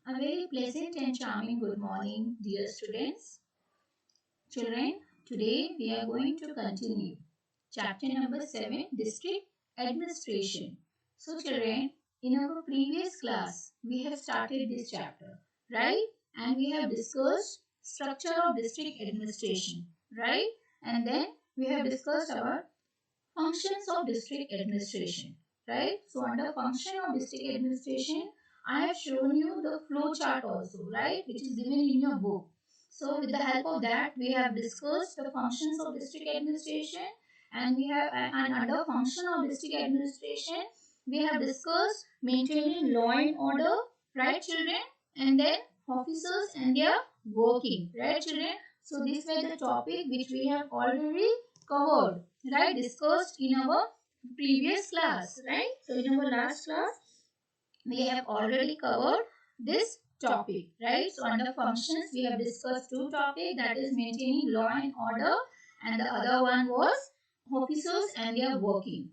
A very pleasant and charming good morning, dear students. Children, today we are going to continue chapter number 7, District Administration. So, children, in our previous class, we have started this chapter, right? And we have discussed structure of district administration, right? And then we have discussed our functions of district administration, right? So under function of district administration, I have shown you the flow chart also, right, which is given in your book. So with the help of that, we have discussed the functions of district administration, and we have and under function of district administration, we have discussed maintaining law and order, right, children, and then officers and their working, right, children. So these were the topic which we have already covered, right, discussed in our previous class, right. So in our last class we have already covered this topic, right. So under functions we have discussed two topics, that is maintaining law and order, and the other one was officers and their working,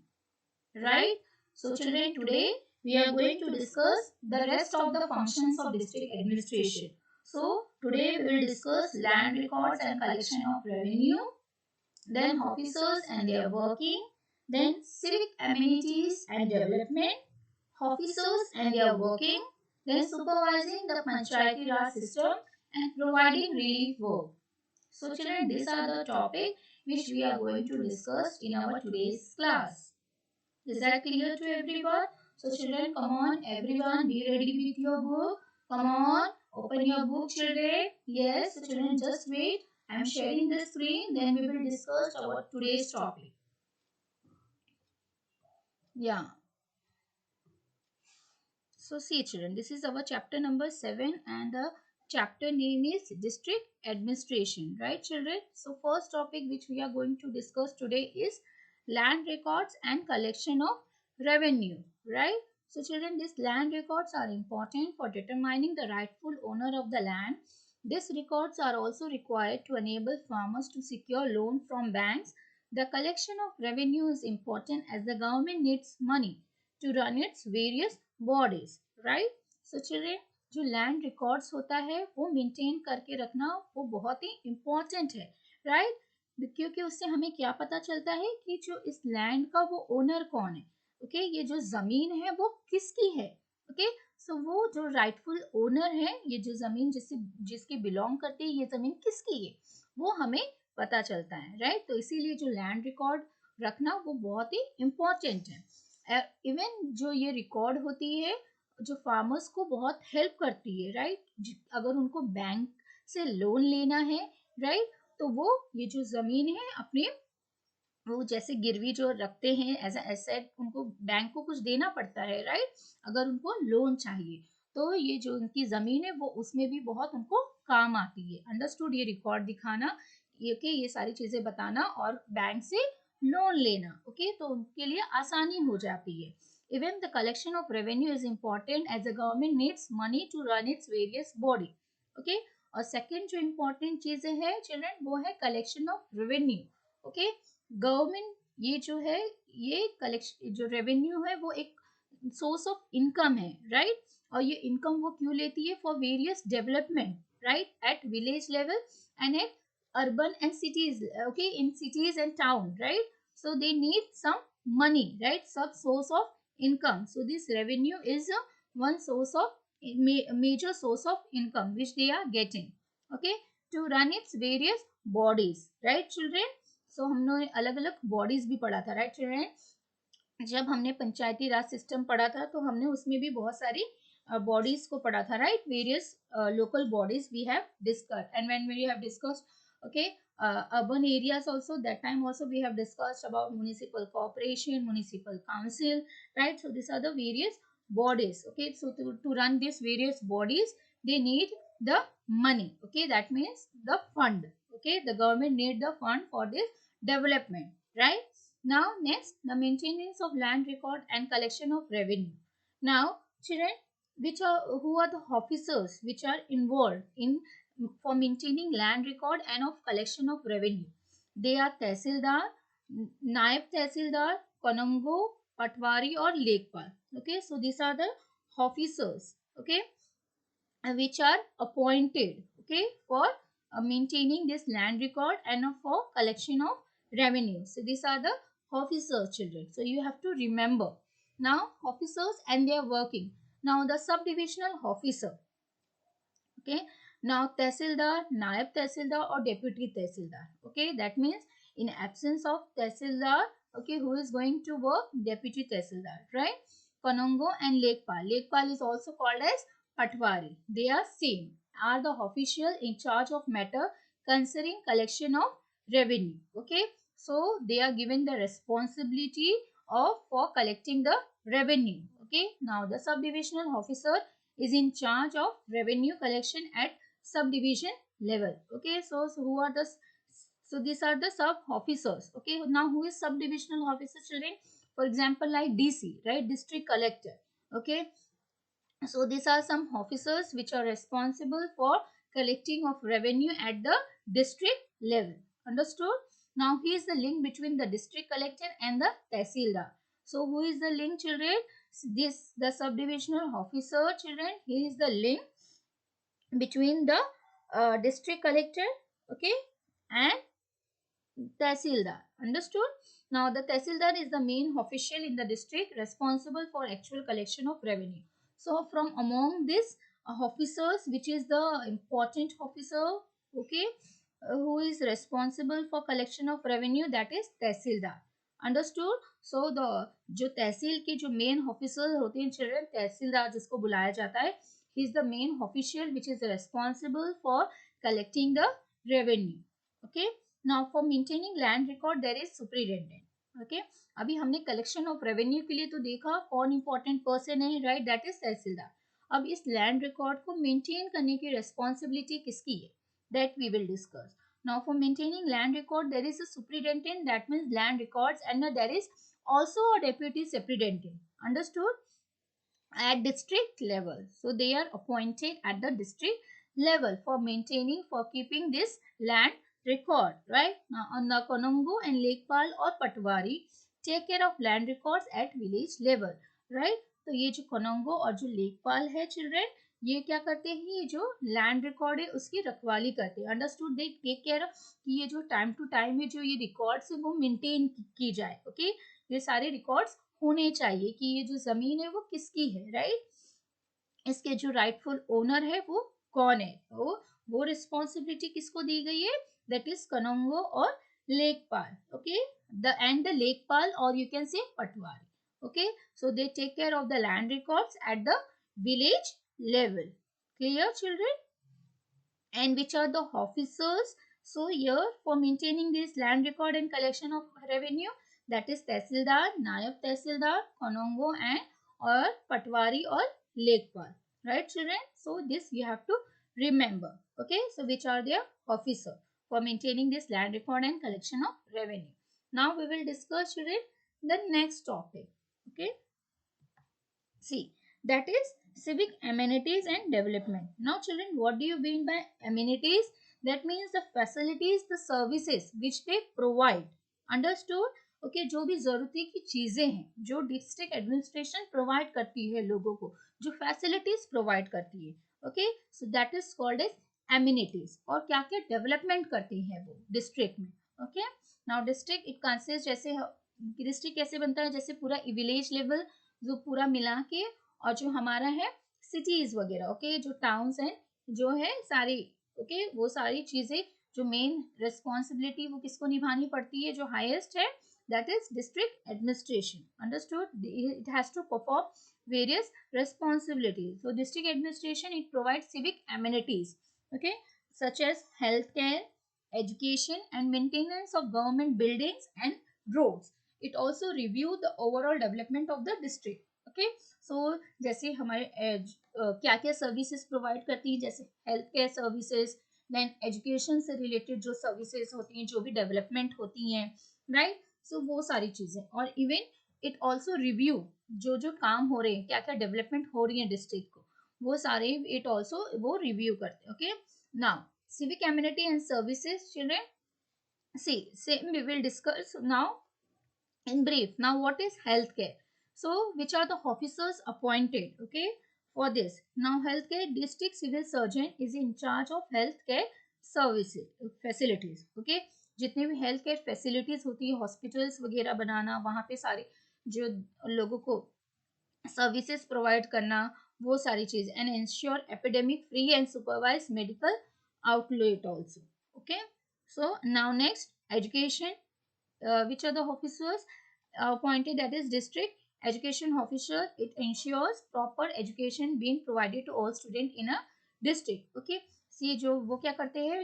right. So children, today we are going to discuss the rest of the functions of district administration. So today we will discuss land records and collection of revenue, then officers and their working, then civic amenities and development, officers and their working, then supervising the Panchayati Raj system and providing relief work. So children, these are the topics which we are going to discuss in our today's class. Is that clear to everyone? So children, come on, everyone, be ready with your book. Come on, open your book, children. Yes, so children, just wait. I am sharing the screen, then we will discuss our today's topic. Yeah. So see children, this is our chapter number 7 and the chapter name is District Administration, right children? So first topic which we are going to discuss today is land records and collection of revenue, right? So children, these land records are important for determining the rightful owner of the land. These records are also required to enable farmers to secure loan from banks. The collection of revenue is important as the government needs money to run its various bodies, right? So children, जो land records होता है वो maintain करके रखना वो बहुत ही important है, right, क्योंकि उससे हमें क्या पता चलता है कि जो इस लैंड का वो ओनर कौन है, ओके, ये जो जमीन है वो किसकी है, ओके, सो वो जो राइटफुल ओनर है, ये जो जमीन जिसकी बिलोंग करती है, ये जमीन किसकी है वो हमें पता चलता है, राइट। तो इसीलिए जो लैंड रिकॉर्ड रखना वो बहुत ही इम्पोर्टेंट है। इवन जो ये रिकॉर्ड होती है जो फार्मर्स को बहुत हेल्प करती है, राइट, अगर उनको बैंक से लोन लेना है, राइट, तो वो ये जो जमीन है अपने वो जैसे गिरवी जो रखते हैं एज अ एसेट, उनको बैंक को कुछ देना पड़ता है, राइट, अगर उनको लोन चाहिए तो ये जो उनकी जमीन है वो उसमें भी बहुत उनको काम आती है। अंडरस्टूड, ये रिकॉर्ड दिखाना, ये कि ये सारी चीजें बताना और बैंक से लोन लेना, ओके, तो उनके लिए आसानी हो जाती है। Even the collection of revenue is important as the government needs money to run its various body, okay. और सेकेंड जो इम्पोर्टेंट चीजें हैं चिल्ड्रन वो है collection of revenue, okay. Government ये जो है ये कलेक्शन जो रेवेन्यू है वो एक सोर्स ऑफ इनकम है, राइट, और ये इनकम वो क्यों लेती है for various development, right, at village level and at urban and cities, okay, in cities and town, right, so they need some money, right, some source of income. So this revenue is one source of major source of income which they are getting, okay, to run its various bodies, right children। so हमने अलग अलग bodies भी पढ़ा था, right children, जब हमने पंचायती raj system पढ़ा था तो हमने उसमें भी बहुत सारी बॉडीज को पढ़ा था, right, various local bodies we have discussed and when we have discussed, okay, urban areas also, that time also we have discussed about municipal corporation, municipal council, right, so these are the various bodies, okay, so to run these various bodies they need the money, okay, that means the fund, okay, the government need the fund for this development, right। Now next, the maintenance of land record and collection of revenue. Now children, which are who are the officers which are involved in for maintaining land record and of collection of revenue? They are Tehsildar, Naib Tehsildar, Konongo, Patwari or Lekpal, okay, so these are the officers, okay, which are appointed, okay, for maintaining this land record and for collection of revenue. So these are the officers, children. So you have to remember. Now officers and their working. Now the subdivisional officer, okay. Now tehsildar, nayab tehsildar or deputy tehsildar, okay, that means in absence of tehsildar, okay, who is going to work? Deputy tehsildar, right? Konongo and lekpal is also called as patwari. They are same, are the official in charge of matter concerning collection of revenue, okay. So they are given the responsibility of for collecting the revenue, okay. Now the subdivisional officer is in charge of revenue collection at subdivision level, okay. So who are the, so these are the sub officers, okay. Now who is subdivisional officer, children? For example, like DC, right, district collector, okay. So these are some officers which are responsible for collecting of revenue at the district level. Understood? Now here is the link between the district collector and the tehsildar. So who is the link, children? This the subdivisional officer, children. Here is the link between the district collector, okay, and tehsildar. Understood? Now the tehsildar is the main official in the district responsible for actual collection of revenue. So from among these officers, which is the important officer, okay, who is responsible for collection of revenue, that is tehsildar. Understood? So the जो तहसील के जो main officer होते हैं children, तहसीलदार जिसको बुलाया जाता है, he is the main official which is responsible for collecting the revenue, okay. Now for maintaining land record there is superintendent, okay. अभी हमने collection of revenue के लिए तो देखा कौन important person है, right, that is तहसीलदार. अब इस land record को maintain करने की responsibility किसकी है, that we will discuss. Now for maintaining land record there is a superintendent, that means land records, and there is also a deputy superintendent. Understood? At district level, so they are appointed at the district level for maintaining, for keeping this land record, right. Now on the Konongo and Lekpal or Patwari take care of land records at village level, right. तो ये जो कोनोंगो और जो लेकपाल है children, ये क्या करते हैं, ये जो लैंड रिकॉर्ड है उसकी रखवाली करते हैं. अंडरस्टूड? दे टेक केयर कि ये जो टाइम टू टाइम में जो ये रिकॉर्ड्स है वो मेंटेन की जाए, ओके. ये सारे रिकॉर्ड्स होने चाहिए कि ये जो जमीन है वो किसकी है, राइट. इसके जो राइटफुल ओनर है वो कौन है, तो वो रिस्पॉन्सिबिलिटी किसको दी गई है, दैट इज कनोंगो और लेकपाल, ओके. द एंड द लेकपाल और you can say Patwari, okay. So they take care of the land records at the village level. Clear, children? And which are the officers? So here for maintaining this land record and collection of revenue, that is tehsildar, nayab tehsildar, konongo and or patwari or lekpal, right children. So this you have to remember, okay. So which are their officer for maintaining this land record and collection of revenue. Now we will discuss, children, the next topic, okay. See, that is civic amenities and development. Now children, what do you mean by amenities? That means the facilities, the services which they provide. Understood? Okay, जो भी जरूरती की चीजें हैं जो district administration provide करती है लोगों को, जो फैसिलिटीज प्रोवाइड करती है, okay. So that is called as amenities. और क्या क्या डेवलपमेंट करती है वो डिस्ट्रिक्ट में, okay. Now district it consist, जैसे डिस्ट्रिक्ट कैसे बनता है, जैसे पूरा विलेज लेवल जो पूरा मिला के, और जो हमारा है सिटीज वगैरह, ओके, जो टाउन्स हैं जो है सारी, ओके, वो सारी चीजें जो मेन रिस्पॉन्सिबिलिटी वो किसको निभानी पड़ती है, जो हाईएस्ट है, that is district administration. Understood? It has to perform various responsibilities. So district administration, it provides civic amenities, okay, such as healthcare, education and maintenance of government buildings and roads. It also review the overall development of the district, okay. So जैसे हमारे क्या क्या services provide करती है, जैसे health care services, then education से related जो services होती हैं, जो भी डेवलपमेंट होती हैं, राइट. सो वो सारी चीजें, और इवन इट ऑल्सो रिव्यू जो जो काम हो रहे हैं, क्या क्या डेवलपमेंट हो रही है डिस्ट्रिक्ट को, वो सारे इट ऑल्सो वो रिव्यू करते हैं, okay. Now civic amenity and services, children, see same we will discuss now in brief. Now what is healthcare? So which are the officers appointed, okay, for this. Now healthcare district civil surgeon is in charge of healthcare services facilities. Okay, जितने भी health care facilities होती है, hospitals वगैरह बनाना, वहाँ पे सारे जो लोगों को सर्विसेज प्रोवाइड करना, वो सारी चीज, and ensure epidemic free and supervise medical outlet also. Okay, so now next, education. Which are the officers appointed, that is district education officer. It ensures proper education being provided to all students in a district. Okay, सी जो वो क्या करते हैं,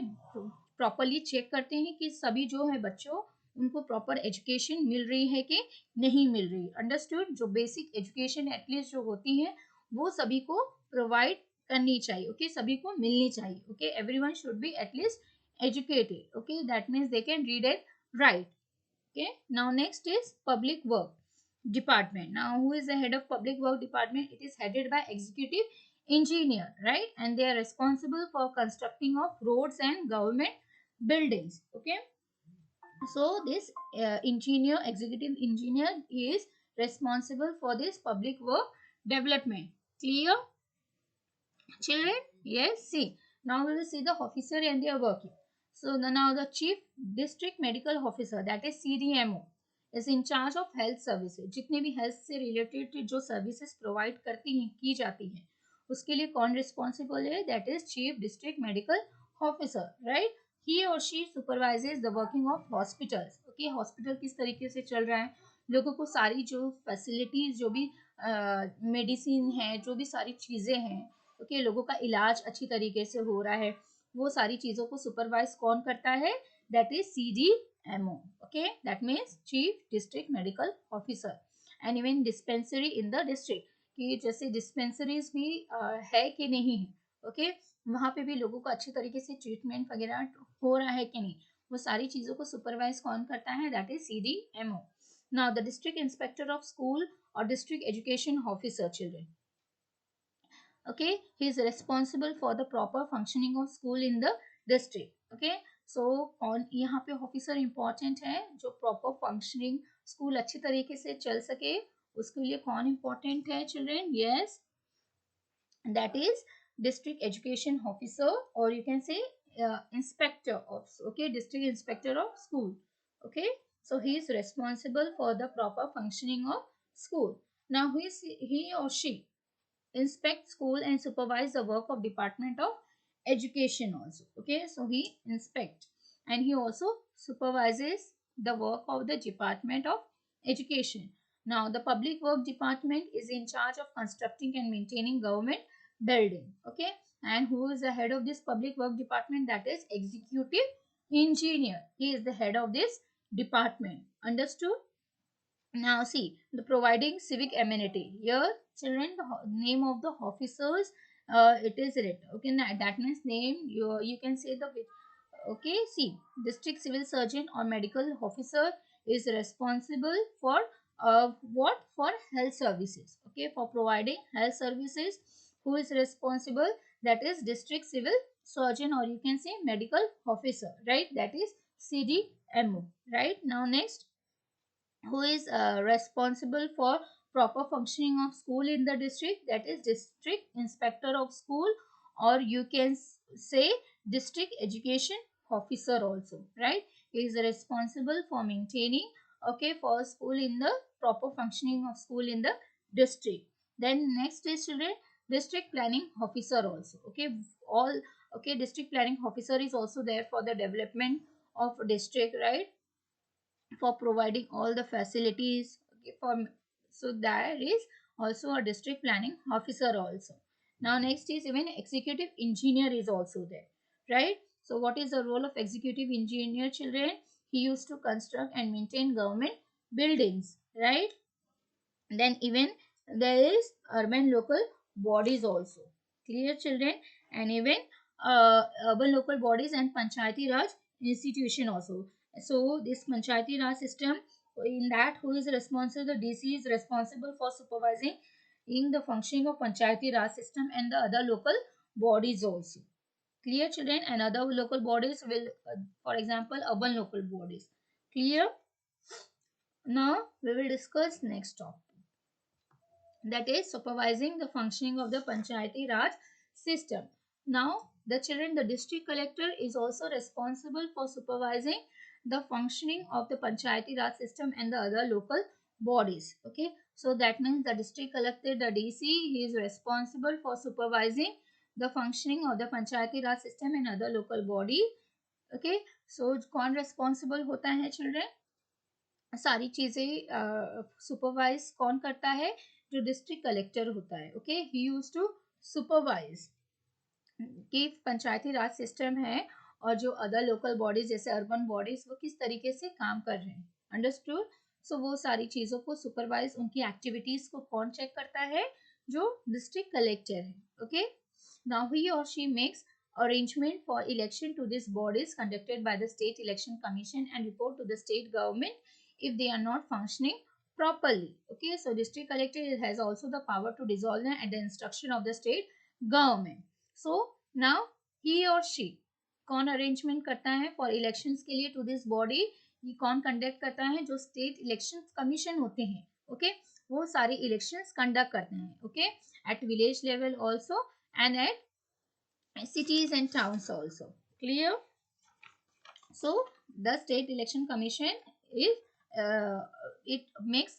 properly check करते हैं कि सभी जो है बच्चों उनको प्रॉपर एजुकेशन मिल रही है कि नहीं मिल रही. अंडरस्टूड. जो बेसिक एजुकेशन एटलीस्ट जो होती है वो सभी को प्रोवाइड करनी चाहिए. ओके, सभी को मिलनी चाहिए. Okay, everyone should be at least educated. Okay, that means they can read and write. Okay, now next is public work department. Now who is the head of public work department? It is headed by executive engineer, right? And they are responsible for constructing of roads and government buildings. Okay, so this executive engineer is responsible for this public work development. Clear, children? Yes. See, now we will see the officer and their working. So now the chief district medical officer, that is CDMO, is in charge of health services. जितने भी health से related जो services provide करती हैं की जाती हैं, उसके लिए कौन responsible है? That is chief district medical officer, right? He or she supervises the working of hospitals. Okay, hospital किस तरीके से चल रहा है, लोगों को सारी जो facilities, जो भी मेडिसिन है, जो भी सारी चीज़ें हैं, ओके, लोगों का इलाज अच्छी तरीके से हो रहा है, वो सारी चीज़ों को सुपरवाइज कौन करता है? That is CDMO. Okay, that means chief district medical officer. And even dispensary in the district, कि जैसे डिस्पेंसरीज भी है कि नहीं है, ओके, वहाँ पे भी लोगों को अच्छी तरीके से ट्रीटमेंट वगैरह हो रहा है कि नहीं, वो सारी चीज़ों को सुपरवाइज कौन करता है? That is CDMO. Now the district inspector of school और district education officer, children. Okay, he is responsible for the proper functioning of school in the district. Okay, so कौन यहाँ पे ऑफिसर इंपॉर्टेंट है? जो proper functioning school अच्छी तरीके से चल सके उसके लिए कौन इंपॉर्टेंट है, children? Yes, that is district education officer, or you can say inspector of, okay, district inspector of school. Okay, so he is responsible for the proper functioning of school. Now he or she inspect school and supervise the work of department of education also. Okay, so he inspect and he also supervises the work of the department of education. Now the public work department is in charge of constructing and maintaining government building. Okay, and who is the head of this public work department? That is executive engineer. He is the head of this department. Understood? Now see, the providing civic amenity. Here, children, the name of the officers, it is written. Okay, that means name. You can say the. Okay, see, district civil surgeon or medical officer is responsible for what? For health services. Okay, for providing health services. Who is responsible? That is district civil surgeon, or you can say medical officer. Right? That is CDMO. Right? Now next, who is responsible for proper functioning of school in the district? That is district inspector of school, or you can say district education officer also, right? He is responsible for maintaining, okay, for school in the proper functioning of school in the district. Then next is children, district planning officer also. Okay, all, okay, district planning officer is also there for the development of district, right? For providing all the facilities. Okay, for, so there is also a district planning officer also. Now next is even executive engineer is also there, right? So what is the role of executive engineer, children? He used to construct and maintain government buildings, right? Then even there is urban local bodies also. Clear, children? And even urban local bodies and panchayati raj institution also. So this panchayati raj system, in that who is responsible? The DC is responsible for supervising in the functioning of panchayati raj system and the other local bodies also. Clear, children? And other local bodies will, for example, urban local bodies. Clear? Now we will discuss next topic. that is supervising the functioning of the Panchayati Raj system. Now, the children, the district collector is also responsible for supervising the functioning of the Panchayati Raj system and the other local bodies. Okay, so that means the district collector, the DC, he is responsible for supervising the functioning of the Panchayati Raj system and other local body. Okay, so कौन responsible होता है children? सारी चीजें supervise कौन करता है? जो district collector होता है. Okay, he use to supervise कि पंचायती राज सिस्टम है और जो अदर लोकल बॉडीज जैसे अर्बन बॉडीज वो किस तरीके से काम कर रहे हैं. अंडरस्टूड. सो वो सारी चीजों को सुपरवाइज, उनकी एक्टिविटीज को कौन चेक करता है? जो डिस्ट्रिक्ट कलेक्टर है. ओके, नाउ ही और she makes arrangement for election to these bodies conducted by the state election commission and report to the state government if they are not functioning properly. Okay, so district collector has also the power to dissolve them at the instruction of the state government. So now he or she कौन arrangement करता है for elections के लिए to this body? ये कौन conduct करता है? जो स्टेट इलेक्शन कमीशन होते हैं. ओके, वो सारे इलेक्शंस कंडक्ट करते हैं. Okay, at village level also and at cities and towns also. Clear? So the state election commission is it makes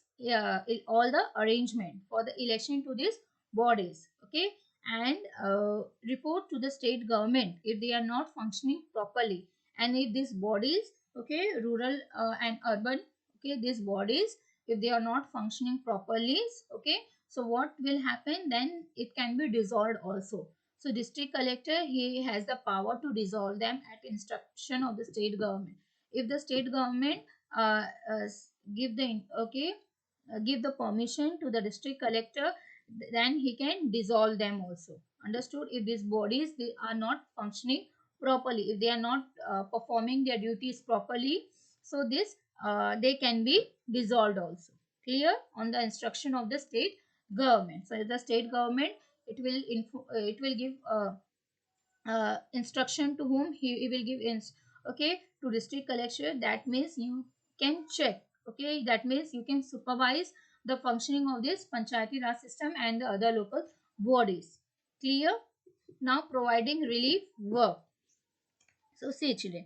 all the arrangement for the election to these bodies. Okay, and report to the state government if they are not functioning properly, and if these bodies, okay, rural and urban, okay, these bodies, if they are not functioning properly, okay, so what will happen? Then it can be dissolved also. So district collector, he has the power to dissolve them at instruction of the state government. If the state government uh, uh, give the give the permission to the district collector, then he can dissolve them also. Understood? If these bodies, they are not functioning properly, if they are not performing their duties properly, so this they can be dissolved also. Clear? On the instruction of the state government. So if the state government, it will give instruction to whom? He will give okay, to district collector. That means you can check. Okay, that means you can supervise the functioning of this Panchayati Raj system and the other local bodies. Clear? Now providing relief work. So see children,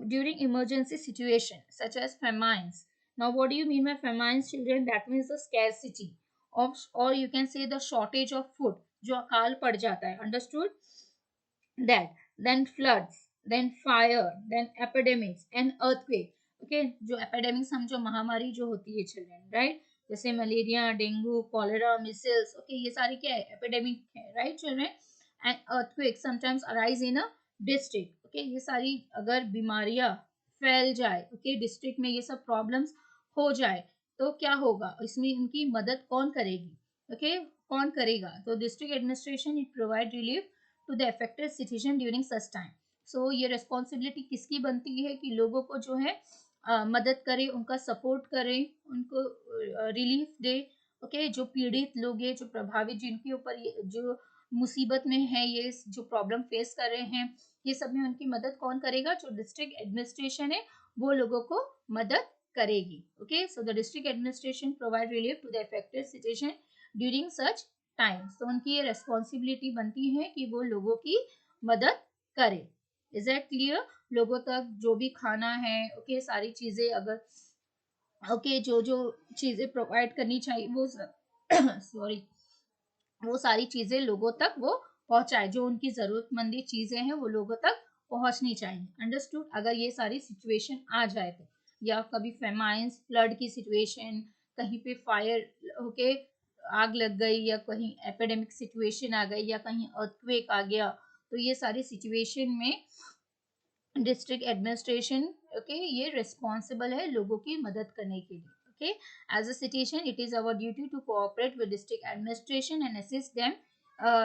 during emergency situation such as famines. Now what do you mean by famines children? That means the scarcity of, or you can say the shortage of food. जो अकाल पड़ जाता है. Understood? That, then floods, then fire, then epidemics and earthquake. Okay, जो epidemics हम जो महामारी जो होती है children, right? जैसे malaria, dengue, cholera, micelles. Okay, ये सारी क्या है? एपिडेमिक है, right children? And earthquake sometimes arise in a district. Okay, ये सारी अगर बीमारियां फैल जाए, ओके, डिस्ट्रिक्ट में ये सब प्रॉब्लम्स हो जाए तो क्या होगा? इसमें इनकी मदद कौन करेगी? ओके, कौन करेगा? तो district administration it provide relief to the affected citizen during such time. So ये रिस्पॉन्सिबिलिटी किसकी बनती है? कि लोगों को जो है मदद करे, उनका सपोर्ट करे, उनको रिलीफ दे. ओके, जो पीड़ित लोग हैं, जो प्रभावित, जिनके ऊपर जो मुसीबत में है, ये जो प्रॉब्लम फेस कर रहे हैं, ये सब में उनकी मदद कौन करेगा? जो डिस्ट्रिक्ट एडमिनिस्ट्रेशन है वो लोगों को मदद करेगी. Okay, so the district administration provide relief to the affected citizen during such times. तो उनकी ये रेस्पॉन्सिबिलिटी बनती है कि वो लोगों की मदद करे. Is that clear? लोगों तक जो भी खाना है, ओके, सारी चीजें अगर ओके जो जो चीजें प्रोवाइड करनी चाहिए वो सॉरी वो सारी चीजें लोगों तक वो पहुंचाए. जो उनकी जरूरतमंदी चीजें हैं वो लोगों तक पहुंचनी चाहिए. अंडरस्टूड? अगर ये सारी सिचुएशन आ जाए तो, या कभी फेमाइंस, फ्लड की सिचुएशन, कहीं पे फायर, ओके, आग लग गई, या कहीं एपिडेमिक सिचुएशन आ गई, या कहीं अर्थक्वेक आ गया, तो ये सारी सिचुएशन में डिस्ट्रिक्ट एडमिनिस्ट्रेशन, ओके, ये रिस्पॉन्सिबल है लोगों की मदद करने के लिए. Okay, as a citizen, it is our duty to cooperate with district administration and assist them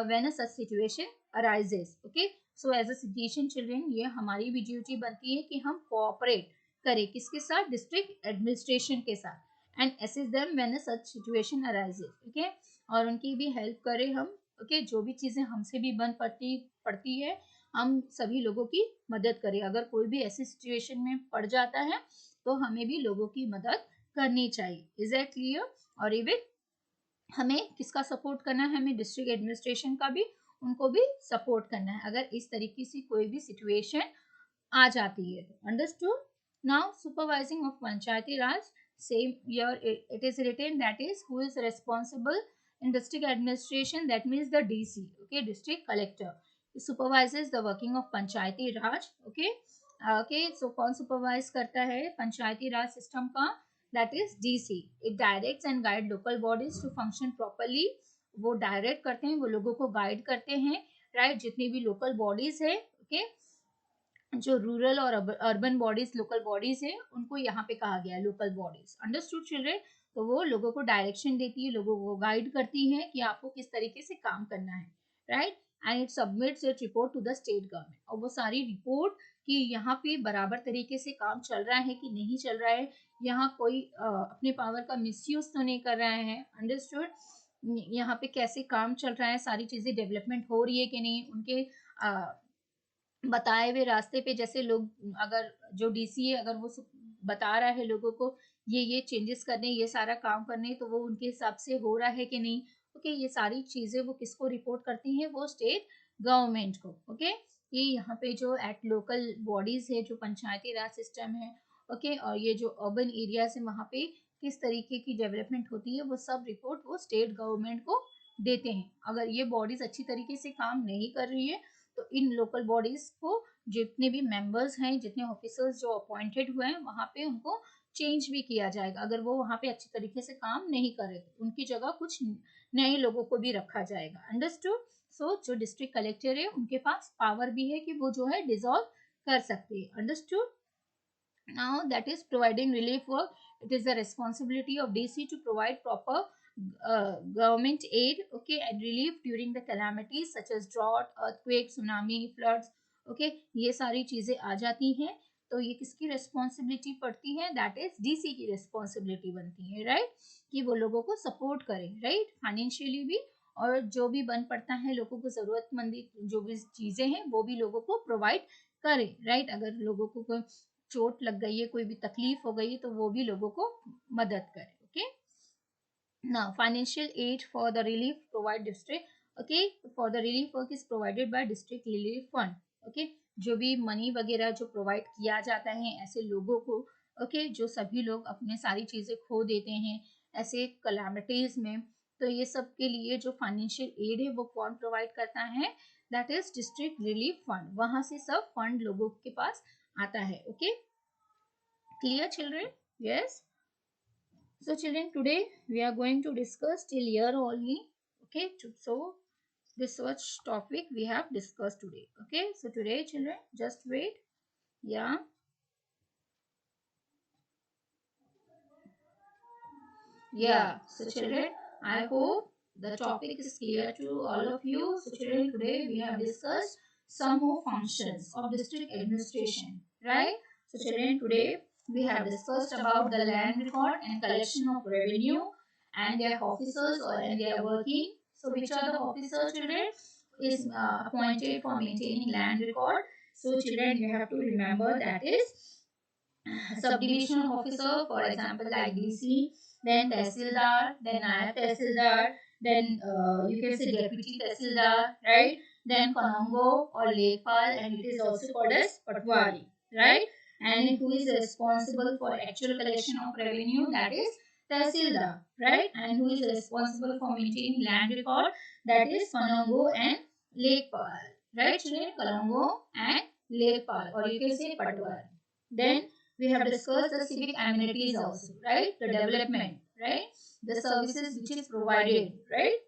when a such situation arises. Okay, so as a citizen children, ये हमारी भी ड्यूटी बनती है कि हम कोऑपरेट करें. किसके साथ? डिस्ट्रिक्ट एडमिनिस्ट्रेशन के साथ. And assist them when a such situation arises. Okay, और उनकी भी हेल्प करें हम. ओके, जो भी चीज़ें हमसे भी बन पड़ती है, हम सभी लोगों की मदद करें. अगर कोई भी ऐसी सिचुएशन में पड़ जाता है तो हमें भी लोगों की मदद करनी चाहिए. Is that clear? और इवन हमें किसका सपोर्ट करना है, हमें डिस्ट्रिक्ट एडमिनिस्ट्रेशन का भी, उनको भी सपोर्ट करना है अगर इस तरीके से कोई भी सिचुएशन आ जाती है। Understood. Now supervising of panchayati raj, same year it is written that is who is responsible in district administration, that means the DC, okay, district collector supervises the working of panchayati raj, okay. Okay, so कौन supervise करता है पंचायती raj system का, that is DC. it directs and guide local bodies to function properly, वो direct करते हैं, वो लोगों को गाइड करते हैं, राइट, जितनी भी लोकल बॉडीज है, ओके, जो रूरल और अर्बन बॉडीज, लोकल बॉडीज है, उनको यहाँ पे कहा गया है लोकल बॉडीज। Understood children. तो वो लोगों को डायरेक्शन देती है, लोगों को गाइड करती है कि आपको किस तरीके से काम करना है, right. And it submits it report to the state government, और वो सारी रिपोर्ट कि यहाँ पे बराबर तरीके से काम चल रहा है कि नहीं चल रहा है, यहाँ कोई अपने पावर का मिसयूज तो नहीं कर रहा है, अंडरस्टूड, यहाँ पे कैसे काम चल रहा है, सारी चीजें डेवलपमेंट हो रही है कि नहीं, उनके बताए हुए रास्ते पे, जैसे लोग अगर जो डीसी है अगर वो बता रहा है लोगों को ये चेंजेस करने, ये सारा काम करने, तो वो उनके हिसाब से हो रहा है कि नहीं, ओके, ये सारी चीजें वो किसको रिपोर्ट करती हैं, वो स्टेट गवर्नमेंट को, ओके। ये यहाँ पे जो एट लोकल बॉडीज है, जो पंचायती राज सिस्टम है, ओके, और ये जो अर्बन एरियाज है वहाँ पे किस तरीके की डेवलपमेंट होती है, वो सब रिपोर्ट वो स्टेट गवर्नमेंट को देते हैं। अगर ये बॉडीज अच्छी तरीके से काम नहीं कर रही है तो इन लोकल बॉडीज को जितने भी मेंबर्स हैं, जितने ऑफिसर्स जो अपॉइंटेड हुए हैं वहाँ पे उनको चेंज भी किया जाएगा, अगर वो वहाँ पे अच्छी तरीके से काम नहीं करे तो उनकी जगह कुछ नए लोगों को भी रखा जाएगा। अंडरस्टूड। सो जो डिस्ट्रिक्ट कलेक्टर है उनके पास पावर भी है कि वो जो है डिसॉल्व कर सकते हैं। Understood. now that is providing relief work, it is the responsibility of DC to provide proper government aid, okay, and relief during the calamities such as drought, earthquake, tsunami, floods, okay, ये सारी चीजें आ जाती हैं, तो ये किसकी responsibility पड़ती है, दैट इज डीसी की रिस्पॉन्सिबिलिटी बनती है, राइट, कि वो लोगों को सपोर्ट करें, राइट, फाइनेंशियली भी, और जो भी बन पड़ता है लोगों को जरूरतमंदी जो भी चीजें हैं वो भी लोगों को प्रोवाइड करें, राइट। अगर लोगों को कोई चोट लग गई है, कोई भी तकलीफ हो गई है, तो वो भी लोगों को मदद करे, okay. now financial aid for the relief provide district, okay, for the relief work is provided by district relief fund, okay, जो भी मनी वगैरह जो प्रोवाइड किया जाता है ऐसे लोगों को, ओके, जो सभी लोग अपने सारी चीजें खो देते हैं ऐसे कलामिटीज में, तो ये सब के लिए जो फाइनेंशियल एड है वो कौन प्रोवाइड करता है, that is district relief fund, वहां से सब फंड लोगों के पास आता है, okay. clear children? Yes. So children, today we are going to discuss till here only, okay. So this much topic we have discussed today, okay. So today children, just wait. Yeah, so children, I hope the topic is clear to all of you. So children, today we have discussed some more functions of district administration, right. So children, today we have discussed about the land record and collection of revenue and their officers and their working. So which are the officers, children, is appointed for maintaining land record. So children, you have to remember that is subdivision officer, for example, like DC, then Tehsildar, then Nayab Tehsildar, then you can say Deputy Tehsildar, right? Then Konongo or Lekpal, and it is also called as Patwari, right? And who is responsible for actual collection of revenue, that is Tehsildar, right? And who is responsible for maintaining land record, that is Konongo and Lekpal, right? Children, Konongo and Lekpal, or you can say Patwari. Then we have discussed the civic amenities also, right? The development, right? The services which is provided, right?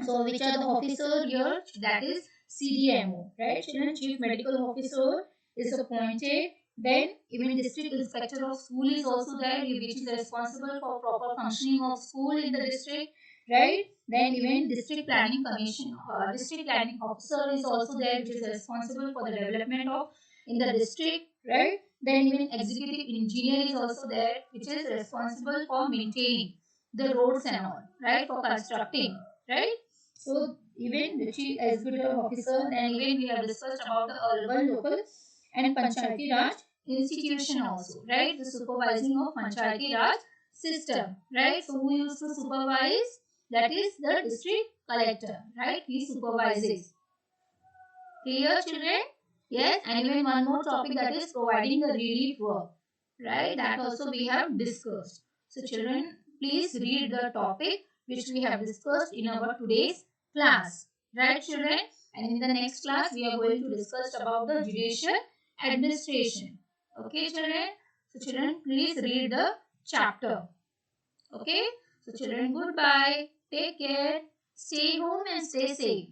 So which are the officer here? That is CDMO, right? Children, Chief Medical Officer is appointed. Then even District Inspector of School is also there, which is responsible for proper functioning of school in the district, right? Then even District Planning Commission, District Planning Officer is also there, which is responsible for the development of in the district, right? Then even Executive Engineer is also there, which is responsible for maintaining the roads and all, right? For constructing, right? So even the chief executive officer, then even we have discussed about the urban, local and Panchayati Raj institution also, right? The supervising of Panchayati Raj system, right? So who used to supervise? that is the district collector, right? He supervises. Clear, children? Yes, and even one more topic, that is providing the relief work, right? That also we have discussed. So children, please read the topic which we have discussed in our today's class, right children? And in the next class we are going to discuss about the judicial administration. Okay children? So children, please read the chapter. Okay? So children, goodbye. Take care. Stay home and stay safe.